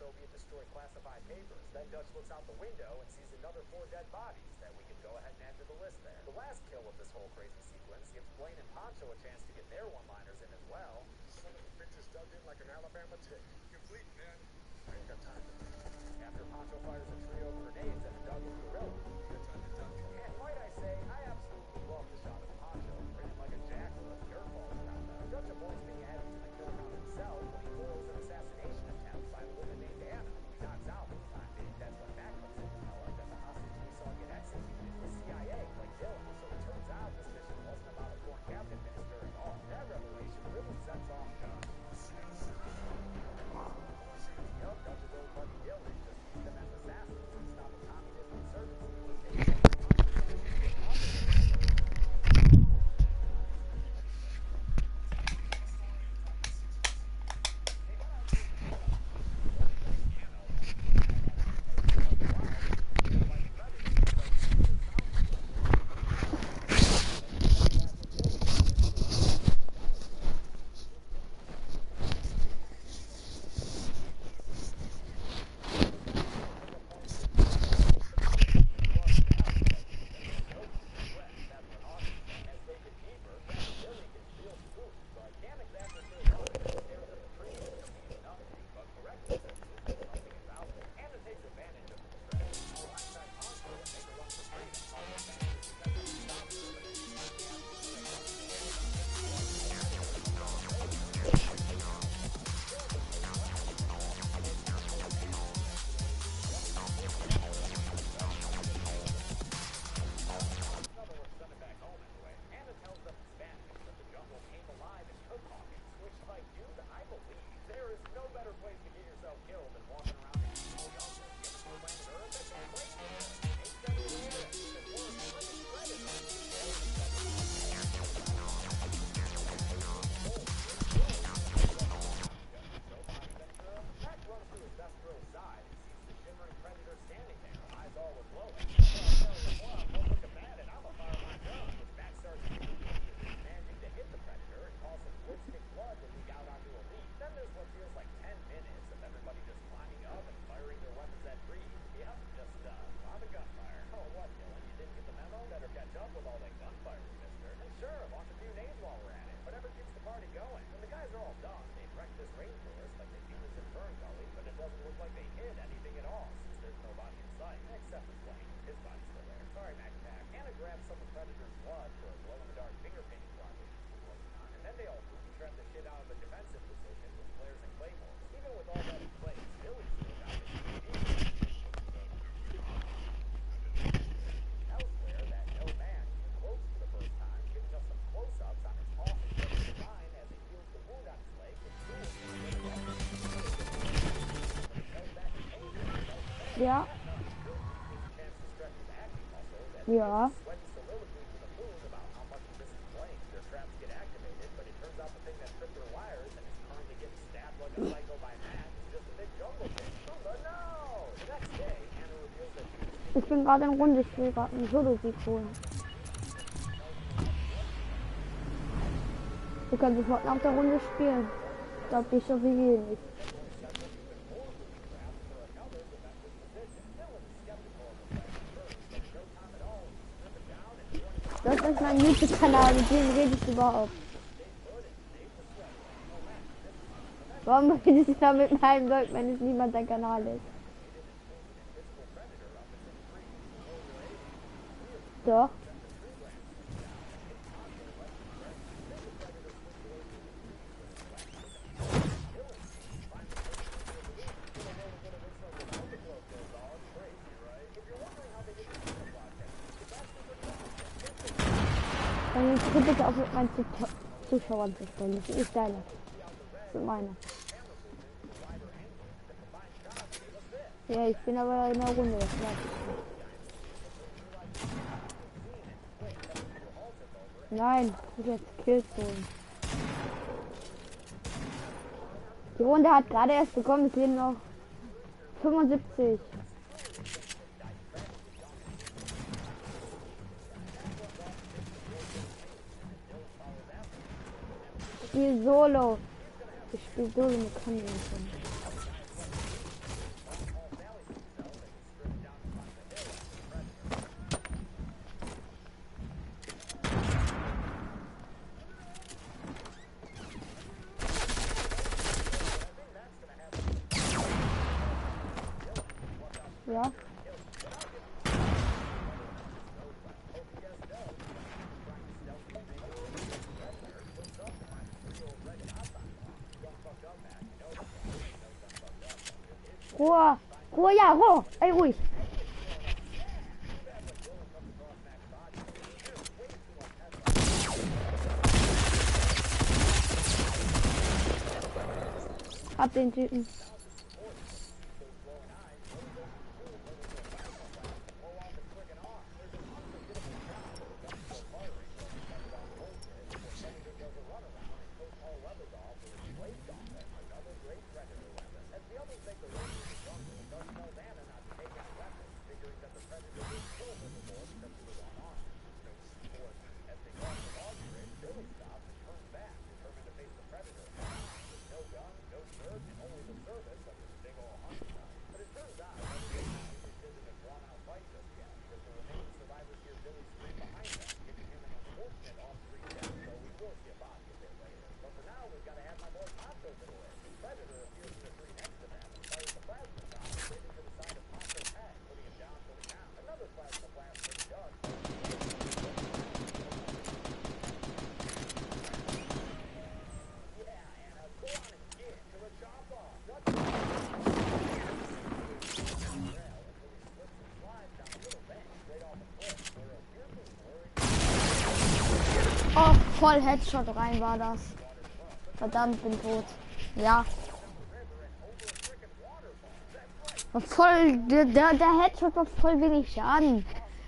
Soviet destroy classified papers. Then Dutch looks out the window and sees another 4 dead bodies that we can go ahead and add to the list there. The last kill of this whole crazy sequence gives Blaine and Poncho a chance to get their one-liners in as well. Son of a bitch is dug in like an Alabama tick. Complete, man. I ain't got time to think. After Poncho fires a trio of grenades at a Douglas gorilla. You got time to duck. And might I say, I absolutely love the shot of Poncho grinning like a jackal as the earth falls around them. Dutch avoids being added to the kill count himself when he foils an assassination attempt by a woman named Anna, who he knocks out for the time being. That's when Matt comes in to tell her that the hostage we saw get executed was CIA, like Dylan. So it turns out this mission wasn't about a foreign cabinet minister at all. That revelation really sets off Dutch. Yup, Dutch's old buddy Dylan just used them as assassins to stop a communist insurgency. Ja. Ja. Ich bin gerade in Runde, ich will gerade einen Solo-Sieg holen. Wir können sofort nach der Runde spielen. Ich glaube, die schaffe ich eh nicht. Das ist mein YouTube-Kanal, mit dem rede ich überhaupt. Warum redest du da mit meinem Deutsch, wenn es niemand dein Kanal ist? Doch. Dann gib bitte auch mit meinen Zuschauern zu stellen. Das ist deine. Das sind meine. Ja, ich bin aber in der Runde. Das weiß ich nicht. Nein, ich will jetzt Kills holen. Die Runde hat gerade erst bekommen, es sind noch 75. Ich spiele Solo. Ich spiele Solo mit Kandidaten. Ja. Ruhe. Ruhe, ja, Ruhe. Ey, ruhig. Hab den Typen. Oh, voll Headshot rein war das. Verdammt, bin tot. Ja. War voll, der Headshot war voll wenig Schaden.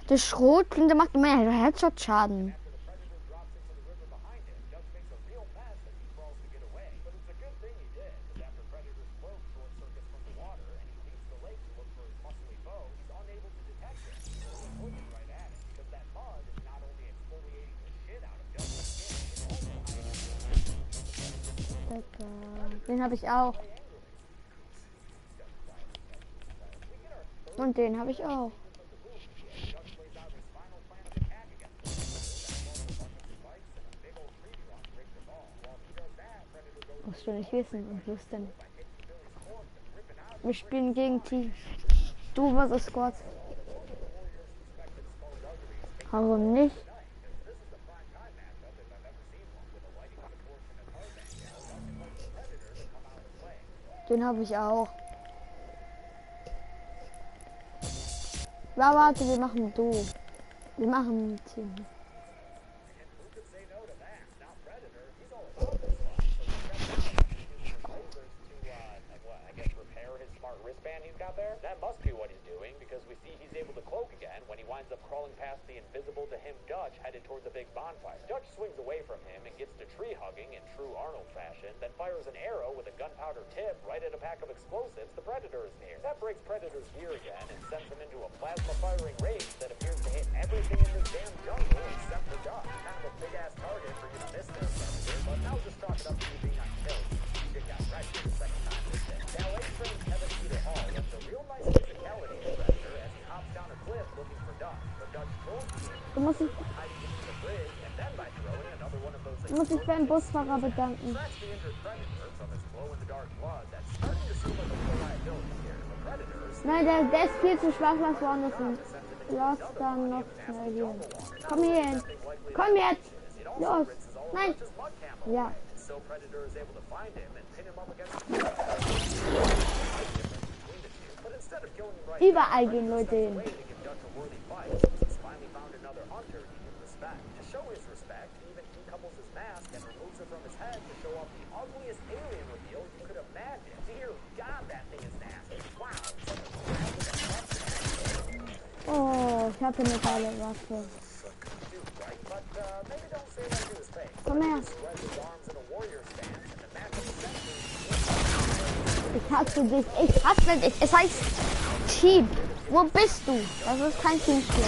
Der Schrotflinte macht mehr Headshot-Schaden. Den habe ich auch. Und den habe ich auch. Musst du nicht wissen. Und was denn? Wir spielen gegen Team. Du versus Squad. Warum nicht? Den habe ich auch. Ja, warte, wir machen du. Wir machen ein Team. That must be what he's doing, because we see he's able to cloak again when he winds up crawling past the invisible to him Dutch headed towards a big bonfire. Dutch swings away from him and gets to tree hugging in true Arnold fashion, then fires an arrow with a gunpowder tip right at a pack of explosives the Predator is near. That breaks Predator's gear again and sends him into a plasma firing rage that appears to hit everything in this damn jungle except for Dutch. Kind of a big ass target for you to miss there, Predator, but now just chalk it up to you being on kill. You got right here the second time this day. Now let's bring Kevin Peter Hall with the real nice physicality of Predator as he hops down a cliff looking for Dutch. But Dutch throws the Du musst dich, hiding beneath the bridge and then by throwing another one of those du musst dich beim Busfahrer bedanken. tracks the injured Predator from his glow-in-the-dark blood that's starting to seem like a real liability here. The Predators Nein, der ist viel zu schwach, lass woanders hin. Lass dann noch schnell hier. Komm hier hin. Komm jetzt. Los. Nein. Ja. so Predator is able to find him and pin him up against but instead of killing him right Überall gehen Leute hin. away to give Dutch a worthy fight, since he's finally found another hunter he can respect. To show his respect, he even decouples his mask and removes it from his head to show off the ugliest alien reveal you could imagine. Dear God, that thing is nasty. Wow. Oh, ich habe eine geile Waffe. Komm her. Ich hasse dich. Ich hasse dich. Es heißt Team. Wo bist du? Das ist kein Teamspiel.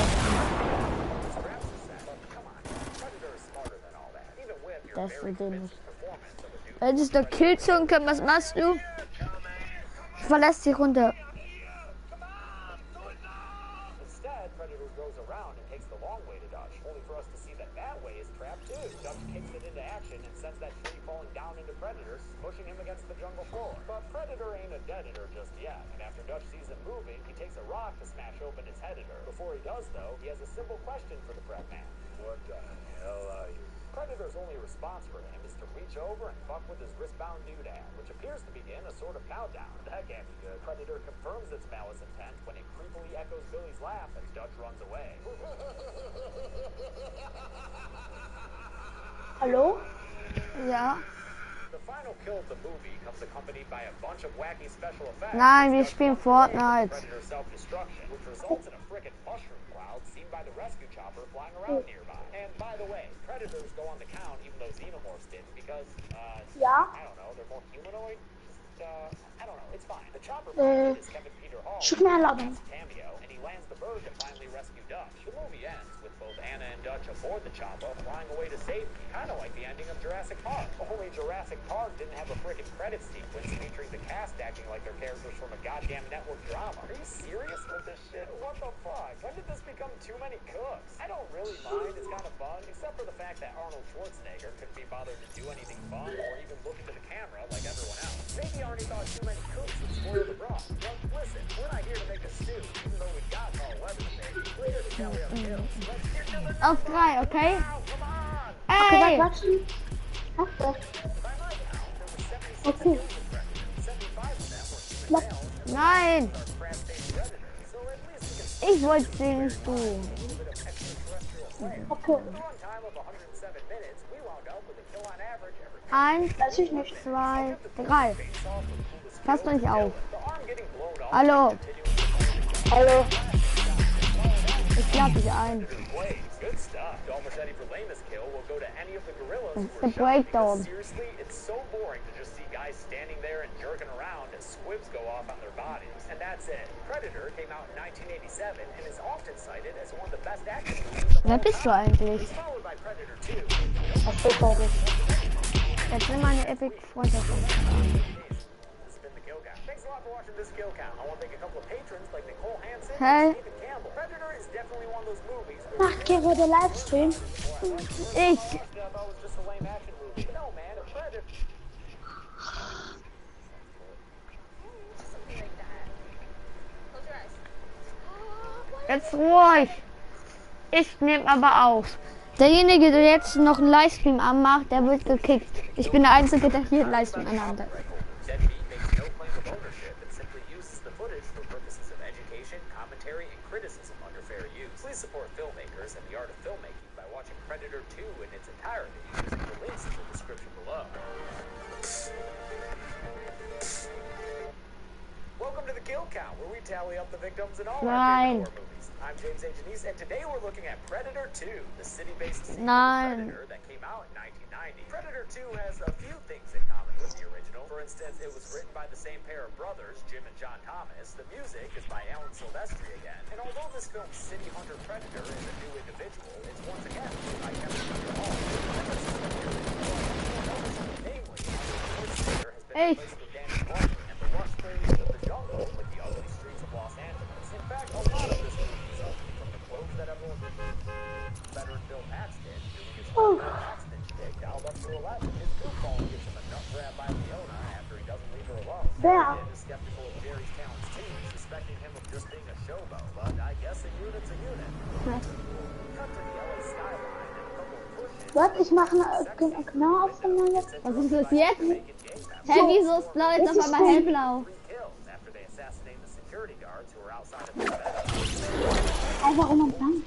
Das ist so dämlich. Hättest du Killzone können, was machst du? Verlässt die Runde. Instead, Predator goes around and takes the long way to Dutch, only for us to see that that way is trapped too. Dutch kicks it into action and sends that tree falling down into Predator. predators, pushing him against the jungle floor. But Predator ain't a deadator just yet, and after Dutch sees him moving, he takes a rock to smash open his headator. Before he does, though, he has a simple question for the Pred Man. What the hell are you? Predator's only response for him is to reach over and fuck with his wristbound doodad, which appears to begin a sort of countdown. That can't be good. Predator confirms its malice intent when it creepily echoes Billy's laugh as Dutch runs away. Hallo? Ja. The final kill of the movie comes accompanied by a bunch of wacky special effects. Nein, wir spielen Fortnite. Predator self-destruction, which results in a frickin' mushroom cloud seen by the rescue chopper flying around nearby. And by the way, predators go on the count even though xenomorphs didn't because, Ja. I don't know, they're more humanoid. I don't know, it's fine. The chopper pilot is Kevin Peter Hall. Schick mir Einladung. Cameo, and he lands the bird to finally rescue Dutch. The movie ends with both Anna and Dutch aboard the chopper, flying away to safety, kind of like the ending of Jurassic Park. Only Jurassic Park didn't have a frickin' credit sequence featuring the cast acting like they're characters from a goddamn network drama. Are you serious with this shit? What the fuck? When did this become too many cooks? I don't really mind, it's kind of fun, except for the fact that Arnold Schwarzenegger couldn't be bothered to do anything fun or even look into the camera like everyone else. Maybe Arnie thought too many cooks would spoil the broth. Well, listen, we're not here to make a stew, even though we got all weather today. We're here to carry out kills. Let's get to the Auf 3, okay? now, come on! Ey! Quatschen. Ach, By my count, there were 76 okay. kills in Predator. 75 of them were human males, and Nein! our crab-faced predator. So at least we can Ich wollte sehen, du. a little bit of extraterrestrial flair. Okay. With a runtime of 107 minutes, we wound up with a kill on average every 1, Weiß ich nicht. 2, 3. face-off with coolest Passt kills. euch auf. The arm getting blown up Hallo. and continuing Hallo. Ich lade dich ein. plays. Good stuff. Don't wish Eddie for lamest kill. We'll go to any of the gorillas who It's were the shot breakdown. because seriously, it's so boring to just see guys standing there and jerking around as squibs go off on their bodies. And that's it. Predator came out in 1987 and is often cited as one of the best action movies of Wer all bist du time. eigentlich? It's followed by Predator 2. Ach so, fertig. Jetzt nimm meine Epic Freundschaft. This has been the Kill Count. Thanks a lot for watching this Kill Count. I want to thank a couple of patrons like Nicole Hansen Hey. and Stephen Campbell. Predator is definitely one of those movies where Ach, hier wurde Livestream. Ich. I thought it was just a lame action movie. No, man, a Predator. Something like that. Close your eyes. Jetzt ruhig. Ich nehme aber auf. Derjenige, der jetzt noch einen Livestream anmacht, der wird gekickt. Ich bin der Einzige, der hier einen Livestream anhat. Deadbeat makes no claim of ownership and simply uses the footage for purposes of education, commentary, and criticism under fair use. Please support filmmakers and the art of filmmaking by watching Predator 2 in its entirety using the links in the description below. Welcome to the Kill Count, where we tally up the victims in all our Nein. favorite horror movies. I'm James A. Janice, and today we're looking at Predator 2, the city-based sequel to Nein. Predator that came out in 1990. Predator 2 has a few things in common with the original. For instance, it was written by the same pair of brothers, Jim and John Thomas. The music is by Alan Silvestri again. And although this film's City Hunter Predator is a new individual, it's once again played by Kevin Peter Hall. Namely, the singer has been Hey. replaced with Danny Glover, and the lush places of the jungle with the ugly streets of Los Angeles. In fact, a lot of this movie is ugly, from the clothes that everyone veteran Bill Paxton doing his Paxton shtick, dialed up to 11. His goofball gets him a nut grab by Leona after he doesn't leave her alone. Wer? Ed is skeptical of Jerry's talents too, suspecting him of just being a showboat, but I guess a unit's a unit. Cut to the LA skyline and a couple of pushes. Was? Ich mache eine Knaufnahme jetzt. Was ist das jetzt? Making game Hä, wieso ist blau jetzt auf einmal hellblau? 3 kills after they assassinate the security guards who are outside of the bed. Einfach um und lang.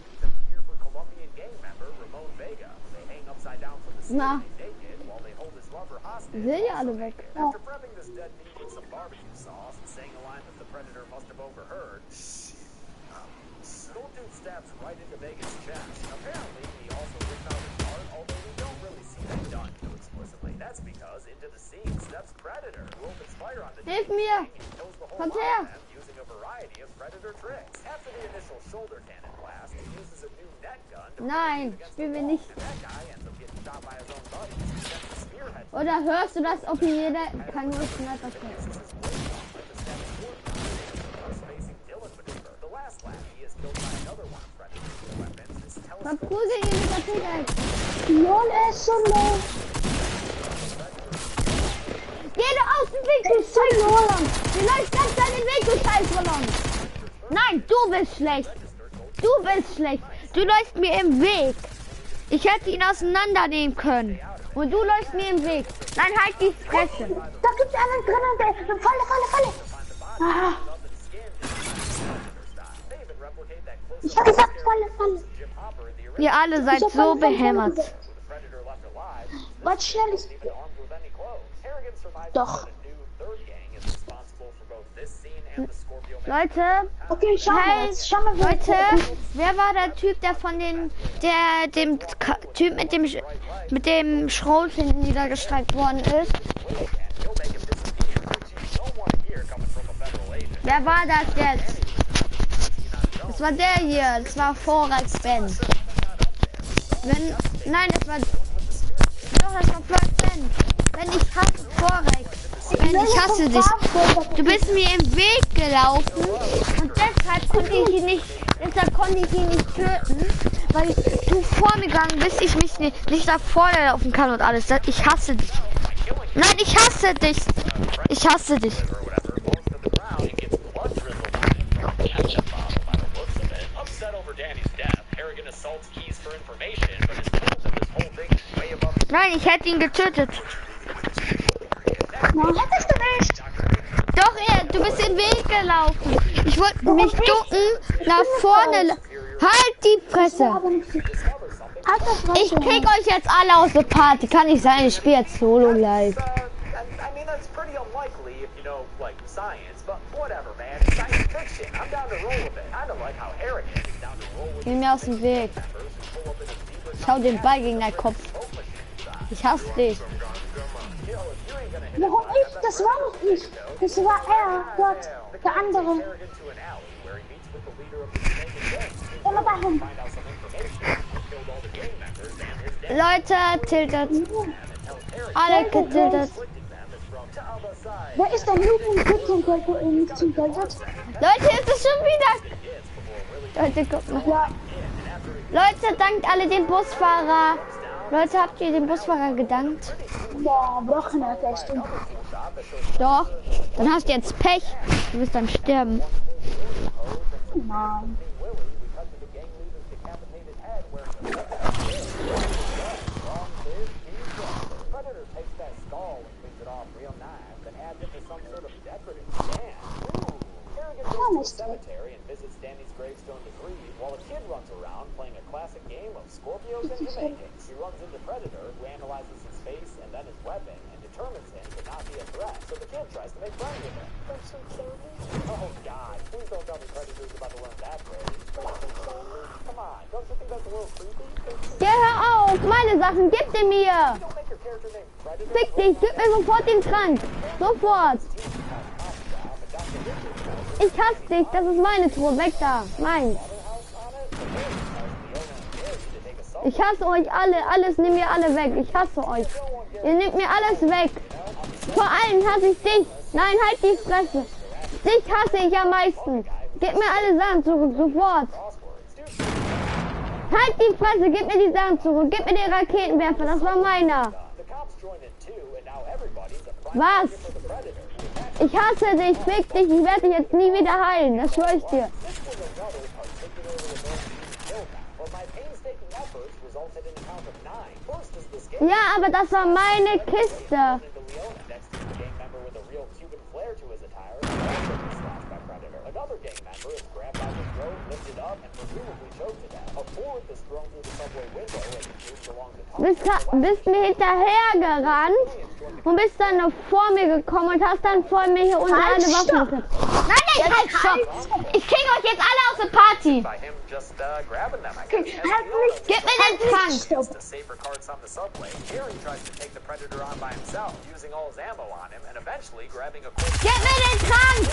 Here for Colombian gang member Ramon Vega. They hang upside down from the Na. ceiling naked while they hold his lover hostage. Sind ja alle weg. After prepping this dead meat with some barbecue sauce and saying a line that the predator must have overheard, Gold Dude stabs right into Vega's chest. Apparently, he also ripped out his heart, although we don't really see that done too explicitly. That's because into the scene steps Predator, who opens fire on the Hilf dead mir! gang and kills the whole Kommt lot her! of them using a variety of Predator tricks. After the initial shoulder cannon blast, he uses a new net gun to Nein, spielen wir nicht. and that guy ends up getting shot by his own buddies. He sends the spearhead Oder hörst du das, ob jeder kann nur Sniper treffen? facing Dylan maneuver. The last lap, he is killed by another one of Predator's weapons. His telescope Verprügel ihn mit der Pickaxe. Lol, er ist so low. Scheiß Roland. Die läuft ganz an den Weg, du Scheiß Roland. Nein, du bist schlecht. Du bist schlecht. Du läufst mir im Weg. Ich hätte ihn auseinandernehmen können. Und du läufst mir im Weg. Nein, halt die Fresse. Da gibt's einen drin. Falle. Ah. Ich hab gesagt, Falle. Ihr alle seid so behämmert. Was schnell ist. Doch. Leute, Okay, schau mal. Schau mal, Leute, wer war der Typ, der von dem Typ mit dem Schrot hinten niedergestreckt worden ist? Wer war das jetzt? Das war der hier, das war Forex Ben. Nein, das war Forex Ben. Ben, ich hasse Forex. Ben, ich hasse dich. Du bist mir im Weg gelaufen und deshalb konnte ich ihn nicht töten, weil du vor mir gegangen bist, ich mich nicht davor laufen kann und alles. Ich hasse dich. Nein, ich hasse dich. Ich hasse dich. Nein, ich hätte ihn getötet. Nein, hättest du nicht. Doch, du bist den Weg gelaufen. Ich wollte mich ducken, nach vorne. Halt die Fresse. Halt das Recht. Ich krieg euch jetzt alle aus der Party. Kann nicht sein, ich spiele jetzt Solo live. I mean, that's pretty unlikely if you know, like, science, but whatever, man. It's science fiction. I'm down to roll with it. Kind of like how Eric is down to roll with Geh mir aus dem Weg. Schau den Ball gegen deinen Kopf. Ich hasse dich. Warum ich? Das war nicht ich. Das war er, dort, der andere. Immer dahin. Leute, tiltet. Alle getiltet. Wer ist der Noob und nicht zum Gold? Leute, jetzt ist schon wieder. Leute, guck mal. Leute, dankt alle dem Busfahrer. Leute, habt ihr dem Busfahrer gedankt? Boah, Wochen Festung. Doch. Dann hast du jetzt Pech. Du wirst dann sterben. Nein. cemetery and visits Danny's gravestone to grieve while a kid runs around playing a classic game of Scorpios and Jamaicans. He runs into Predator, who analyzes his face and then his weapon and determines him to not be a threat. So the kid tries to make friends with him. Oh God, please don't tell me Predator's about to learn that grade. Come on, don't you think that's a little creepy? Ja, hör auf! Meine Sachen, gib die mir! Don't make your character name Predator. Fick dich, gib mir sofort den Trank! Sofort! Ich hasse dich, das ist meine Truhe, weg da! Meins! Ich hasse euch alle, alles nehmt mir alle weg, ich hasse euch! Ihr nehmt mir alles weg! Vor allem hasse ich dich! Nein, halt die Fresse! Dich hasse ich am meisten! Gib mir alle Sachen zurück, sofort! Halt die Fresse, gib mir die Sachen zurück, gib mir den Raketenwerfer, das war meiner! Was? Ich hasse dich, fick dich, ich werde dich jetzt nie wieder heilen, das schwöre ich dir. Ja, aber das war meine Kiste. Bist mir hinterher gerannt und bist dann noch vor mir gekommen und hast dann vor mir hier unten eine Waffe gehabt. Nein, halt, stopp! Ich krieg euch jetzt alle aus der Party! Gib mir den Trank! Gib mir den Trank!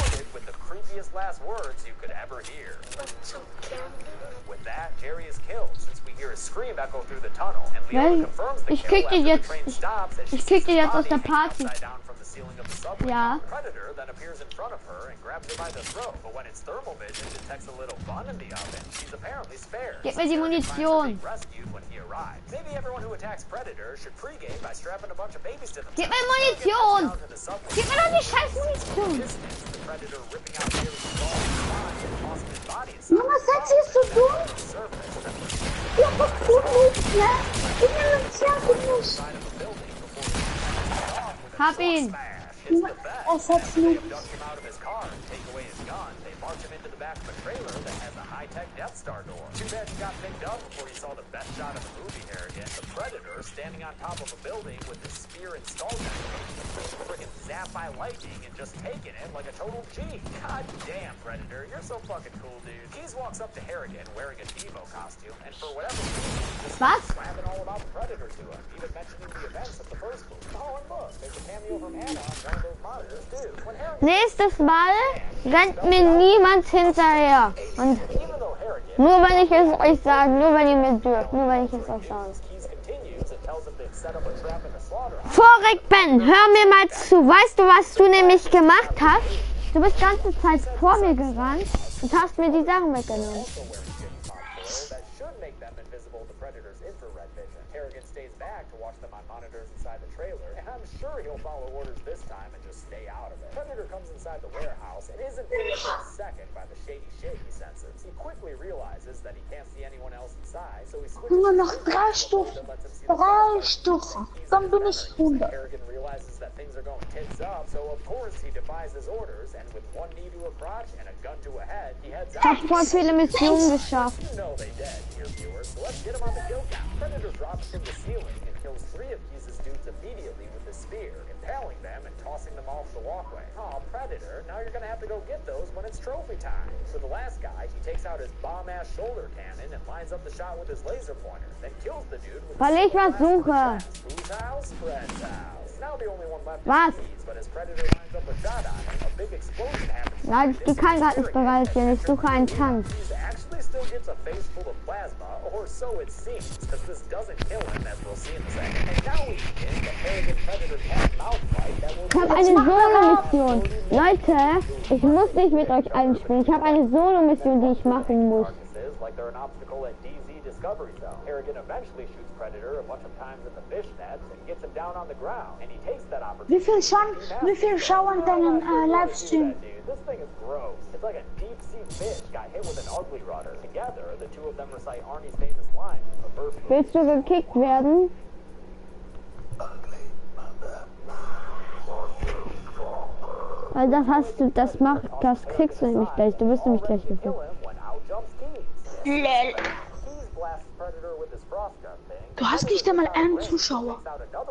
With that, Jerry is killed since we hear a scream echo through the tunnel, and Leona confirms the Ich kill krieg dich after the jetzt, train stops as she ich krieg sees dich jetzt aus Bobby der hanging Party. upside down from the ceiling of the subway. Ja. Predator then appears in front of her and grabs her by the throat, but when its thermal vision detects a little bun in the oven, she's apparently spared. Gib mir die Munition. Rescued when he arrives. Maybe everyone who attacks Predator should pregame by strapping a bunch of babies to them. Gib mir Munition! the subway. Gib mir doch die scheiß Munition. Distance, the predator ripping out Haley's skull and tossing his body inside. Junge, Setzi ist so dumm. The surface, Ja, was tut nicht, ne? Ich will uns ja nicht. side of the building before Hab ihn. smash. It's the best. Es hat They nicht. abduct him out of his car and take away his gun. They march him into the back of a trailer that has a high-tech Death Star door. Too bad he got picked up before he saw the best shot of the movie here again. The Predator standing on top of a building with his spear and skull detonation. Freaking zap by lightning and just taking it like a total G. God damn, Predator, you're so fucking cool, dude. Keys walks up to Harrigan wearing a Devo costume, and for whatever reason, just Was? slapping all about the Predator to him, even mentioning the events of the first movie. Oh, and look, there's a cameo from Anna on one of those monitors, too. When Harrigan, Nächstes Mal rennt mir niemand hinterher. Und even though Harrigan nur wenn ich es euch sage, nur wenn ihr mir dürft, nur wenn ich es euch sage. Keys continues and tells him they've set up a trap in the slaughterhouse. Vorreg Ben, hör mir mal zu. Weißt du, was du nämlich gemacht hast? Du bist die ganze Zeit vor mir gerannt und hast mir die Sachen weggenommen. Also wearing Jimmy Fox that should make them invisible to Predator's infrared vision. Harrigan stays back to watch them on monitors inside the trailer, and I'm sure he'll follow orders this time and just stay out of it. Predator comes inside the warehouse and isn't fooled for a second by the shady shit he senses. He quickly realizes that he can't see anyone else inside, so he switches Junge, to noch 3 Stufen. 3 Stufen. Dann bin ich 100. Harrigan realizes that things are going tits up, so of course he defies his orders, and with one knee to a crotch and a gun to a head, he heads Ich habe out. voll viele Missionen geschafft. You know they dead, dear viewers, so let's get him on the kill count. Predator drops from the ceiling and kills 3 of Keys' dudes immediately with his spear, impaling them and tossing them off the walkway. Aw, Predator, now you're gonna have to go get those when it's trophy time. For the last guy, he takes out his bomb-ass shoulder cannon and lines up the shot with his laser pointer, then kills the dude with Weil ich was suche. Whose house? Fred's house. Now the only one left Was? is Keys, but as Predator lines up a shot on him, a big explosion happens. Nein, die kann gerade nicht bereit sein. Ich suche einen Tank. Keys actually still gets a face full of plasma, or so it seems, because this doesn't kill him, as we'll see in a second. And now we begin the Harrigan Predator cat-mouth fight that will Ich habe eine Solo-Mission. Leute, ich muss nicht mit euch einspielen. Ich habe eine Solo-Mission, die ich machen muss. like they're an obstacle at DZ Discovery Zone. Harrigan eventually shoots Predator a bunch of times in the fish nets and gets him down on the ground. And he takes that opportunity. Wie viel schauen deinen Livestream? This thing is gross. It's like a deep sea fish got hit with an ugly rudder. Together, the two of them recite Arnie's famous line from the first movie. Willst du gekickt werden? Weil das kriegst du nämlich gleich. Du wirst nämlich gleich gekickt. Lel. Du hast nicht einmal einen Zuschauer.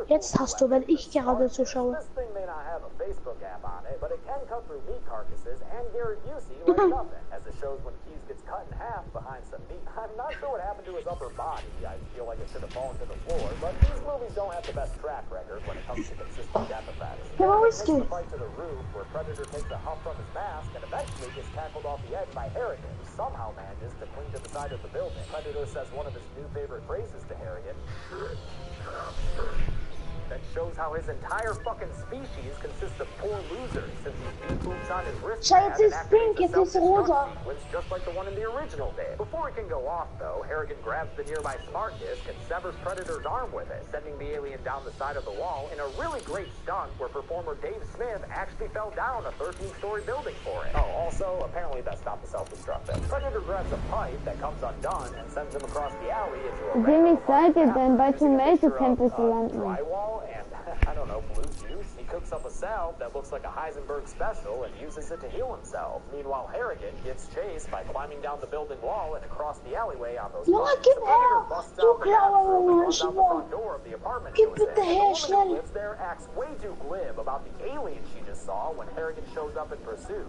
Jetzt hast du, wenn ich gerade zuschaue. This thing may not have a Facebook app on it, but it can cut through meat carcasses and Gary Busey like nothing, as it shows when Keys gets cut in half behind some meat. I'm not sure what happened to his upper body. I feel like it should have fallen to the floor, but these movies don't have the best track record when it comes to consistent death effects. Der war Takes Whisky. the fight to the roof, where Predator takes a huff from his mask and eventually gets tackled off the edge by Harrigan, who somehow manages to cling to the side of the building. Predator says one of his new favorite phrases to Harrigan. That shows how his entire fucking species consists of poor losers, since he beat boots on his wrist Schau, jetzt ist pink, jetzt ist rosa. sequence just like the one in the original did. Before it can go off, though, Harrigan grabs the nearby smart disc and severs Predator's arm with it, sending the alien down the side of the wall in a really great stunt where performer Dave Smith actually fell down a 13-story building for it. Oh, also, apparently that stopped the self-destruct thing. Predator grabs a pipe that comes undone and sends him across the alley into a Wie seid ihr denn bei Tomato Tempel zu landen? drywall and, I don't know, blue juice. He cooks up a salve that looks like a Heisenberg special and uses it to heal himself. Meanwhile, Harrigan gets chased by climbing down the building wall and across the alleyway on those Junge, bikes. gib The Predator her! busts Du out the bathroom and Klauer, runs out the front door of the apartment Gib she was bitte in. her, The woman schnell. who lives there acts way too glib about the alien she just saw when Harrigan shows up in pursuit.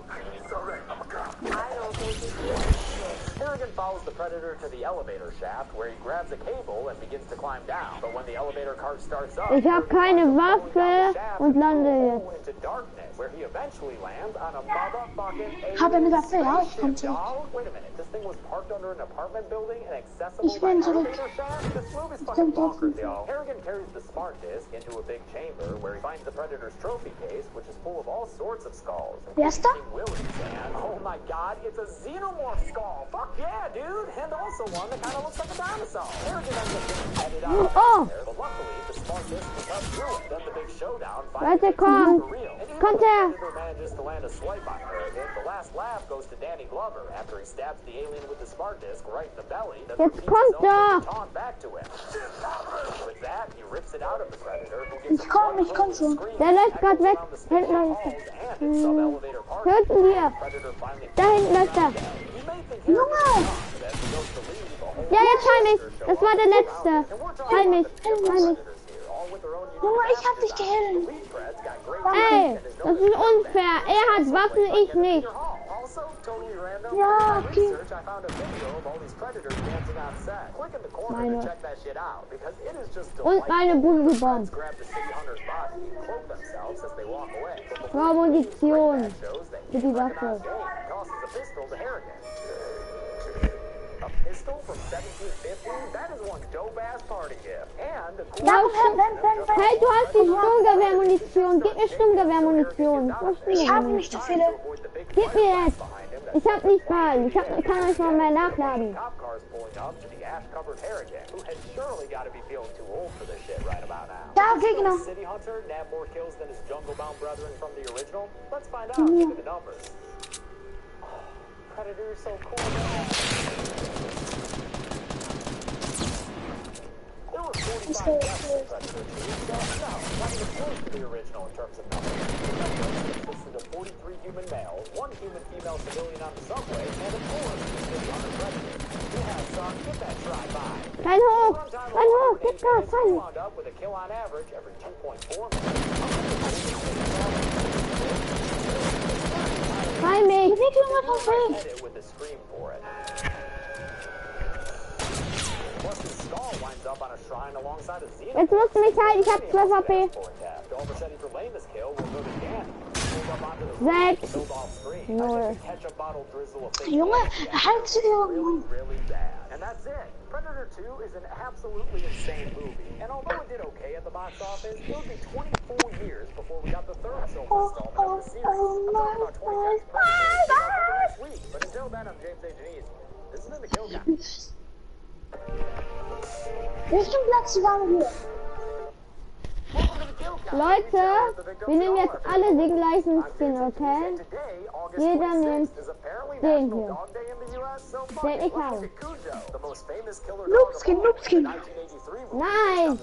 Harrigan follows the Predator to the elevator shaft where he grabs a cable and begins to climb down. But when the elevator cart starts up, Ich habe keine Waffe und lande jetzt. into darkness, where he eventually lands on a motherfucking Hab eine alien Waffe, ja, ich komm spaceship, zurück. dog. Wait a minute, this thing was parked under an apartment building and accessible Ich by bin zurück. elevator shaft? This movie's bin fucking bonkers, zurück. y'all. Harrigan carries the smart disc into a big chamber where he finds the Predator's trophy case, which is full of all sorts of skulls. Wer ist da? including Willie's, and oh my god, it's a xenomorph skull! Fuck yeah, dude! And also one that kind of looks like a dinosaur. Harrigan ends up getting headed out Oh. there, but luckily the smart disc was cut through it. Then the big showdown Leute, finally komm. for real. Jetzt kommt er. Predator manages to land a swipe on Harrigan. The last laugh goes to Danny Glover after he stabs the alien with the smart disc right in the belly. Then Jetzt repeats kommt his own er. taunt back to him. With that, he rips it out of the Predator, who gets Ich komm schon. Der läuft gerade weg. Hinten läuft er. Hörten wir? Da hinten läuft er. Junge! Ja, jetzt heim mich. Das war der letzte. Heim mich. Heim mich. Junge, ich hab dich gehilft. Ey, das ist unfair. Er hat Waffen, ich nicht. Ja, okay. Meine. Und meine Boogie-Bomb. War Munition. Für die Waffe. Pistol from 1750? That is one dope-ass party gift. And a cool Hey, du hast die Sturmgewehrmunition. Gib mir Sturmgewehrmunition. Ich hab nicht so viele. Gib mir jetzt. Ich hab nicht mal. Kann nicht mal mehr nachladen. cop cars pulling up to the ash-covered Harrigan, who has surely got to be feeling too old for this shit right about now. Da, Gegner. City Hunter nab more kills than his jungle-bound brethren from the original? Let's find out. Look at the numbers. Oh, Predator is so cool, man. There were 45 deaths in Predator 2, so no, not even close to the original in terms of numbers. Predator consisted of 43 human males, 1 human female civilian on the subway, and of course, the Hunter Predator. Yeah, son, get that try-by. Renn hoch, gib Gas, renn. Wound up with a kill on average every 2.4 minutes. Heim mich. Hit it with a scream for it. Plus, his skull winds up on a shrine alongside a xenomorph. Jetzt musst du mich halten, ich hab 12 HP. All of a sudden, for Lamus kill, we'll go to Danny. Pulled up onto the 6, build off screen. 0. Ketchup bottle drizzle of fake Junge, blood. halt zu irgendwann. Really bad. And that's it. Predator 2 is an absolutely insane movie. And although it did okay at the box office, it would be 24 years before we got the third film installment of the series. I'm talking about 2010's Predator this week. But until then, I'm James A. Janice. This has been the Kill Guy. Welchen Platz waren wir? Leute, wir nehmen jetzt alle den gleichen Skin, okay? Jeder nimmt den hier, den ich habe. Noobskin. Nein,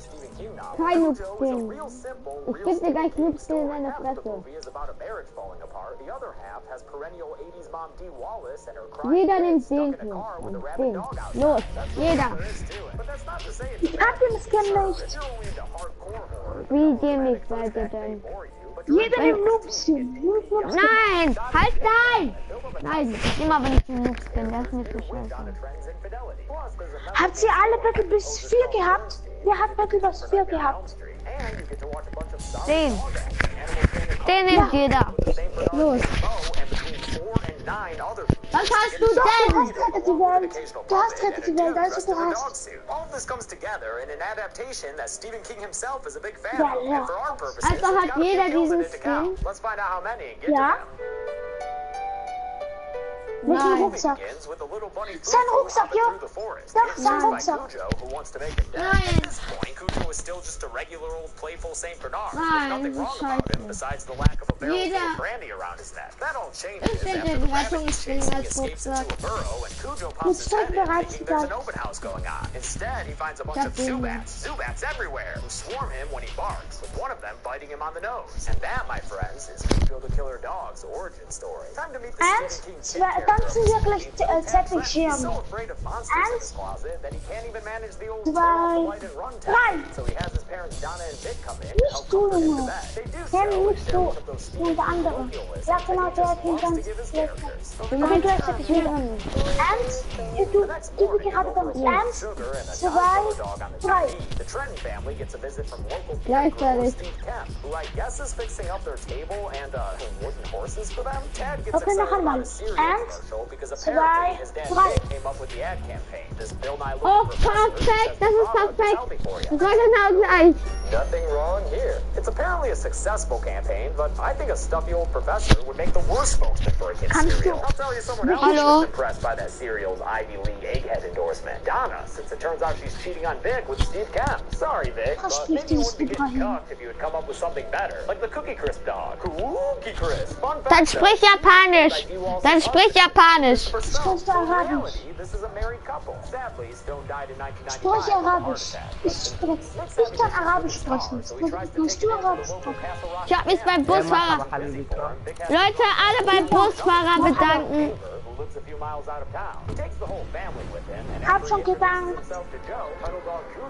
kein Noob-Skin. Ich geb dir gleich Noob-Skin in deine Fresse. Jeder nimmt den hier und den. Los, jeder. Ich hab den Skin nicht. Wie dämlich seid ihr denn? Jeder nimmt Noobskin. Nein, halt nein! Nein, ich nehme aber nicht den Noob-Skin, der ist mir zu scheiße. Habt ihr alle Böcke bis 4 gehabt? Wer hat Böcke bis 4 gehabt? Den nimmt jeder. Los. Was hast du denn? Du hast rettet die Welt, also du hast. All of this comes together in an adaptation that Stephen King himself is a big fan Ja, of. ja. And for our purposes, Also it's hat got a few jeder kills in diesen it to count. Skin? Let's find out how many and get Ja. to them. Mit dem Nein. Rucksack. Begins with a little bunny Sein Fufu Rucksack, hopping ja. through the forest. Doch, It's sein by Rucksack. Cujo, who wants to make a death. Nein. At this point, Cujo is still just a regular old playful Saint Bernard. Nein, There's nothing das wrong ist about him scheiße. besides the lack of a barrel full Jeder- of brandy around his neck. That all changes Ich finde after den the rabbit Rettungsring chasing als escapes Rucksack. into a burrow and Cujo Mit pops his head in bereits thinking there's an gesagt. open house going on. Instead, he finds a bunch Ich of hab den- Zubats everywhere, who swarm him when he barks, with one of them biting him on the nose. And that, my friends, is Cujo the Killer Dog's origin story. Time to meet the Und Stephen King dann sind wir gleich Zettel He's schirmen. so afraid of monsters in his closet that he can't even manage the old turn Zwei, off the light and run drei. test. So he has his parents Donna and Vic come in to Nicht help du, put him to Junge. bed. They do Kenn so nicht and share du. one of those Und der andere. colloquialisms Ja, that genau, he der just hat den loves to ganz give his schlecht. characters. Ich bin gleich Zettel schirmen. Und du bist gerade beim Eins, Sugar and a 2, dog on the 3. TV. The Trenton family gets a visit from local Gleichzeitig. Steve Kemp, who I guess is fixing up their table and wooden horses for them. Ted gets Okay, excited noch einmal. about a series 1, commercial commercial because Zwei, apparently his dad drei. Vic came up with the ad campaign. This Bill Nye Oh, looking professor perfekt, says das the ist product is perfekt. healthy for you. Das war genau gleich. Nothing wrong here. It's apparently a successful campaign, but I think a stuffy old professor would make the worst spokesman for a kid's Kannst cereal. du- I'll tell you someone else Hallo? who's impressed by that cereal's Ivy League egghead endorsement. Donna, since it turns out she's cheating on Vic with Steve Kemp. Sorry, Vic, but Versprich maybe you dieses wouldn't be getting Ibrahim. cucked if you had come up with something better, like the Cookie Crisp dog. Cookie Crisp. Fun fact, Dann sprich Japanisch. Dann sprich Japanisch. For Sprich Stone, in Arabisch. reality, this is a married couple. Sadly, Stone died in 1995 Sprich of a heart Arabisch. attack. Ich kann Arabisch sprechen. Musst du Arabisch sprechen? Ich habe mich beim Busfahrer. Leute, alle beim Busfahrer bedanken. Hab schon gedankt.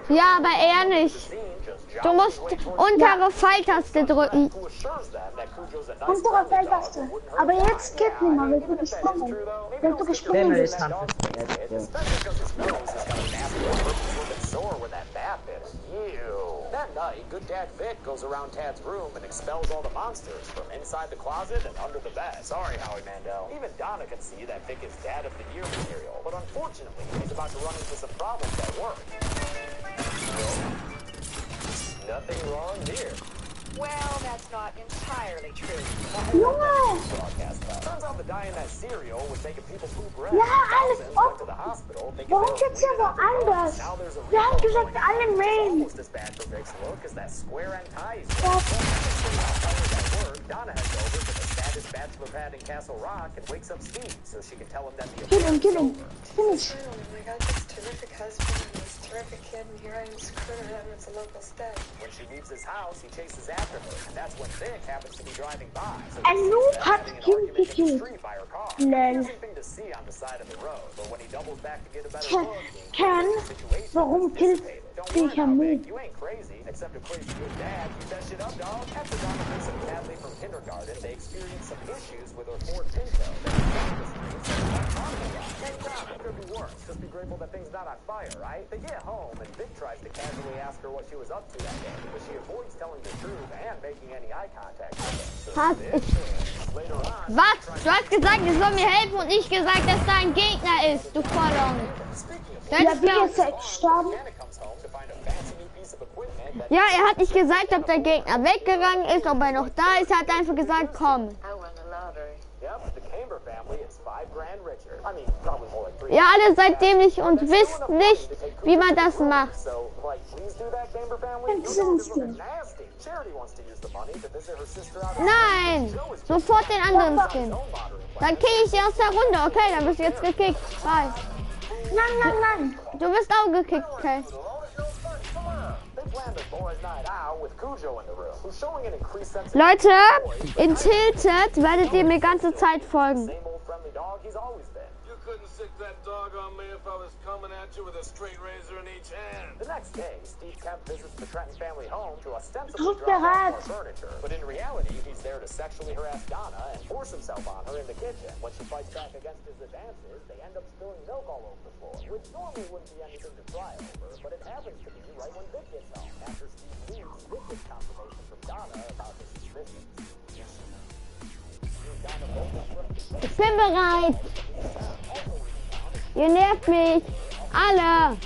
Ja, aber er nicht. Du musst untere Pfeiltaste drücken. Untere Feldtaste. Aber jetzt geht nicht mehr, weil du gesprungen. Weil du gesprungen Himmel bist. ist am Fest. That night, good dad Vic goes around Tad's room and expels all the monsters from inside the closet and under the bed. Sorry, Howie Mandel. Even Donna can see that Vic is dad of the year material, but unfortunately, he's about to run into some problems at work. Nothing wrong here. Well, that's not entirely true. Junge! Turns out the dye in that cereal was making people poop red. Ja, alles Thousands went to op. the hospital thinking Warum they were geht's hier bleeding out their woanders? nose. Now there's a Wir haben recall gesagt, going alle on. Main. Almost as bad for Vic's look as that square end tie he's Ja. Donna heads over to the saddest bachelor pad in Castle Rock and wakes up Steve so she can tell him that the Kill affair him, is kill him. over. Finish. Oh my god, this terrific husband and this terrific kid, and here I am screwing around with the local stud. When she leaves his house, he chases after her, and that's when Vic happens to be driving by. So Ein he sees Noob them hat having an Kind argument in the gekillt. street by her car. Lol. There's nothing to see on the side of the road, but when he doubles back to get a better look, Ken, warum killt Don't dich worry Herr now, Noob? Vic, you ain't crazy, except a crazy good dad. Keep that shit up, dog. After Donna picks up Natalie from kindergarten, they experience some issues with her Ford Pinto. Could be worse. Just be grateful that thing's not on fire, right? They get home, and Vic tries to casually ask her what she was up to that day, but she avoids telling the truth and making any eye contact with him. So Was? Vic, later on, Was? Du hast gesagt, ich soll mir helfen und nicht gesagt, dass da ein Gegner ist, du Vollong. Du Ja, hättest wie mir- ist er gestorben? Santa comes home to find a fancy new piece of equipment that Ja, er hat nicht gesagt, ob der Gegner weggegangen ist, ob er noch da ist. Er hat einfach gesagt, komm. I won the lottery. Yep, the Camber family is $5,000 richer. I mean, probably more like 3. Ja, alle seid dämlich und wisst nicht, wie man das macht. So, like, please do that, Camber family. Das Your dog ist is looking nasty. Charity wants to use the money to visit her sister out. Nein, sofort den anderen Skin. Dann kick ich sie aus der Runde. Okay, dann bist du jetzt gekickt. Bye. Nein, nein, nein. Du bist auch gekickt, okay. They planned a boys' night out with Cujo in the room, who's showing an increased sense of Leute, in Tilted werdet ihr mir ganze Zeit folgen. same old friendly dog he's always been. You couldn't sick that dog on me if I was coming at you with a straight razor in each hand. The next day, Steve Kemp visits the Trenton family home to ostensibly Drück drop off bereit. more furniture. But in reality, he's there to sexually harass Donna and force himself on her in the kitchen. When she fights back against his advances, they end up spilling milk all over the floor, which normally wouldn't be anything to cry over, but it happens to be right when Vic gets home. After Steve leaves, Vic gets confirmation from Donna about his suspicions. Donna both Ich bin bereit. Ihr nervt mich. Alle.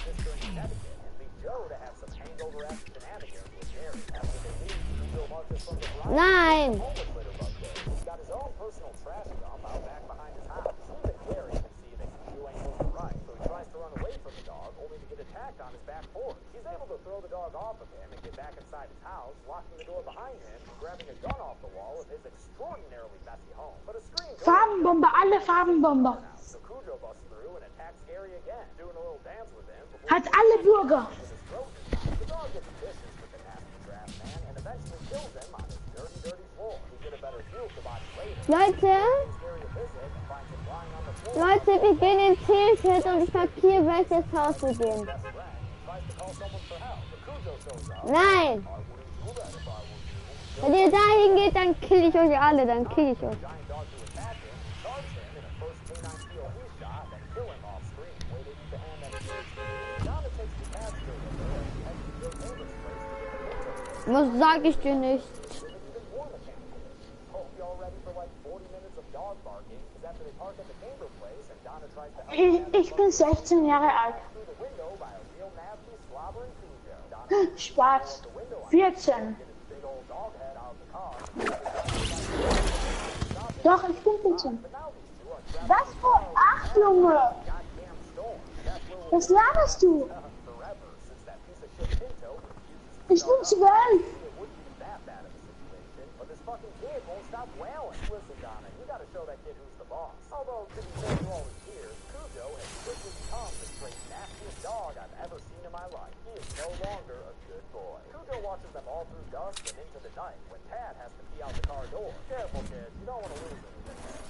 Nein. Farbenbombe, alle Farbenbomber. Hat alle Bürger. Leute, wir gehen in Tilted und ich markiere, welches Haus wir gehen. Nein! Wenn ihr dahin geht, dann kill ich euch alle, dann kill ich euch. Was sag ich dir nicht? dog barking is after they park at the Chamber place and Donna tries to Ich bin 16 Jahre alt. through the window by a real nasty slobbering Cujo. Donna Spaß. 14. gets his big old dog head out of the car. Doch, ich bin 14. But now these two are trapped Was für Ach, Junge? goddamn storm. That's where we'll Was laberst du? forever since that piece of shit Pinto refuses Ich bin 12. it wouldn't be that bad of a situation, but this fucking kid won't stop wailing. Listen, Donna, you gotta show that kid who's the boss. Although, to be fair to all his peers, Cujo has quickly become the straight nastiest dog I've ever seen in my life. He is no longer a good boy. Cujo watches them all through dusk and into the night when Tad has to pee out the car door. Careful, kids, you don't want to lose anything.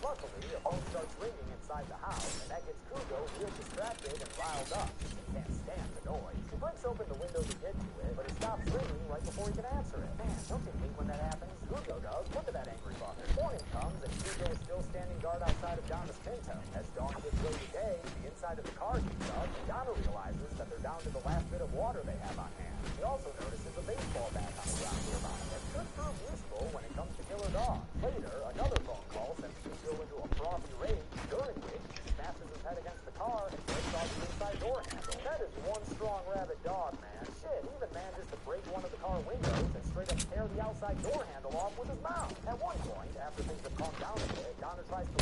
Luckily, a phone starts ringing inside the house, and that gets Cujo real distracted and riled up. He can't stand the noise. He breaks open the window to get to it, but it stops ringing right before he can answer it. Man, don't you hate when that happens? Cujo does. Look at that angry fucker. Morning comes, and Cujo is still standing guard outside of Donna's Pinto. As dawn gets ready day, the inside of the car heats up, and Donna realizes that they're down to the last bit of water they have on hand. She also notices a baseball bat on the ground nearby that could prove useful when it comes to killer dogs. Later, another phone call sends Cujo into a frothy rage, during which he smashes his head against the car and breaks off the inside door handle. That is one strong rabid dog, man. Shit, he even manages to break one of the car windows and straight up tear the outside door handle off with his mouth. At one point, after things have calmed down a bit, Donna tries to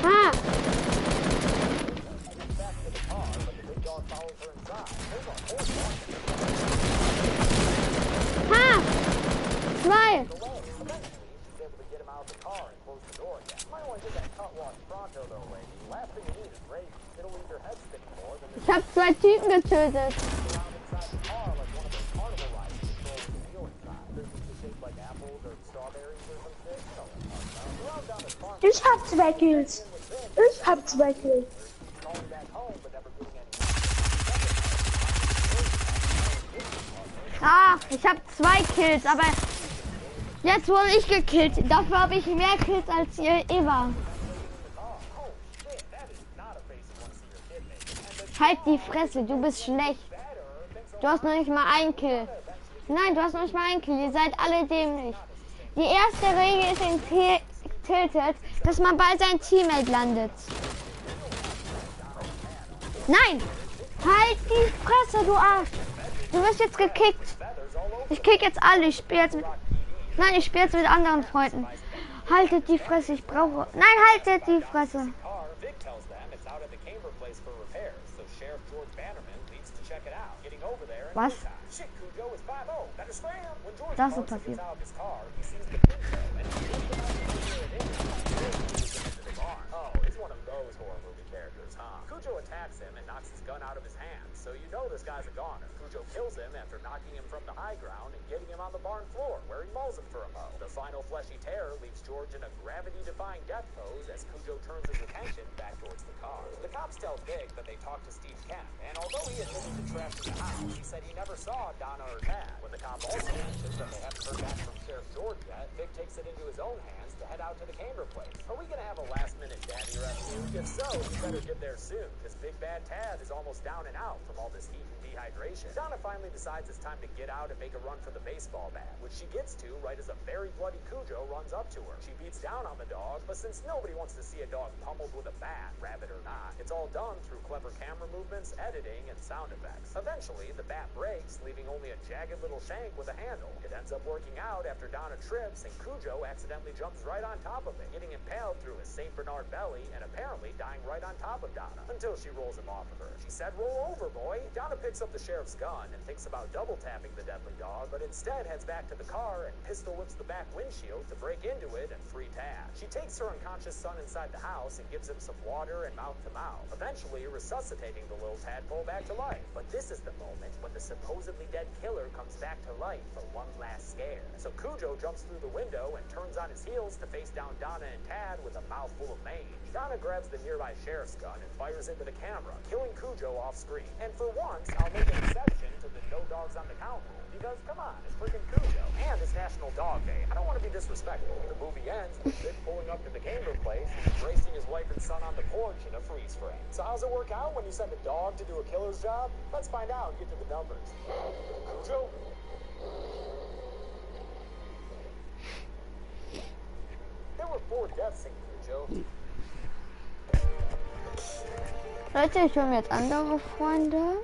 Ah, get back to the car, but the big dog follows her inside. There's a whole bunch of ha, 2. away. Eventually, she's able to get him out of the car and close the door again. Might want to get that cut wash pronto, though, lady. Last thing you need is rabies. It'll leave your head spinning more than this Ich habe 2 Typen getötet. around inside the car like one of those carnival rides you control with the wheel inside. They're usually shaped like apples or strawberries or some shit. You know what I'm talking about. Around down the farm, Ich hab 2 Kills. Ich hab 2 Kills. calling back home, but never getting any. Ah, ich habe 2 Kills, aber jetzt wurde ich gekillt. Dafür habe ich mehr Kills als ihr Eva. Oh, shit, that is not a face you want to see your kid make. Halt die Fresse, du bist schlecht. Du hast noch nicht mal einen Kill. Nein, du hast noch nicht mal einen Kill. Ihr seid alle dämlich. Die erste Regel ist in Tilted, dass man bei seinem Teammate landet. Nein! Halt die Fresse, du Arsch! Du wirst jetzt gekickt. Ich kick jetzt alle. Ich spiele jetzt mit... Nein, ich spiele jetzt mit anderen Freunden. Haltet die Fresse, ich brauche... Nein, haltet die Fresse. Car, Vic tells them it's out at the Chamber place for repairs, so Sheriff George Bannerman leads to check it out. Getting over there in Was? no time. Shit, Cujo is 5-0. Better scram. When George Das ist parks and passiert. gets out of his car, he sees the Pinto, and he pulls him out to where it is. Into the barn. Oh, it's one of those horror movie characters, huh? Cujo attacks him and knocks his gun out of his hand, so you know this guy's a goner. Cujo kills him after knocking him from the high ground and getting him on the barn floor, where he mauls him for a mo. The final fleshy terror leaves George in a gravity-defying death pose as Cujo turns his attention back towards the car. The cops tell Vic that they talked to Steve Kemp, and although he admitted to trashing the house, he said he never saw Donna or Tad. When the cop also mentions that they haven't heard back from Sheriff George yet, Vic takes it into his own hands to head out to the Chamber place. Are we gonna have a last-minute daddy rescue? If so, we better get there soon, because Big Bad Tad is almost down and out from all this heat and dehydration. Donna finally decides it's time to get out and make a run for the baseball bat, which she gets to right as a very bloody Cujo runs up to her. She beats down on the dog, but since nobody wants to see a dog pummeled with a bat, rabbit or not, it's all done through clever camera movements, editing, and sound effects. Eventually, the bat breaks, leaving only a jagged little shank with a handle. It ends up working out after Donna trips, and Cujo accidentally jumps right on top of it, getting impaled through his St. Bernard belly, and apparently dying right on top of Donna, until she rolls him off of her. She said, "Roll over, boy." Donna picks up the sheriff's gun and thinks about double tapping the deadly dog, but instead heads back to the car and pistol whips the back windshield to break into it and free Tad. She takes her unconscious son inside the house and gives him some water and mouth to mouth, eventually resuscitating the little tadpole back to life. But this is the moment when the supposedly dead killer comes back to life for one last scare. So Cujo jumps through the window and turns on his heels to face down Donna and Tad with a mouthful of mange. Donna grabs the nearby sheriff's gun and fires into the camera, killing Cujo off screen. And for once, I'll make an exception to the no dogs on the count rule, because come on, it's freaking Cujo, and it's National Dog Day. I don't want to be disrespectful. The movie ends with Vic pulling up to the Chamber place and embracing his wife and son on the porch in a freeze frame. So how's it work out when you send a dog to do a killer's job? Let's find out and get to the numbers. Cujo? There were death singing you, Joe. Leute, ich hole mir jetzt andere Freunde.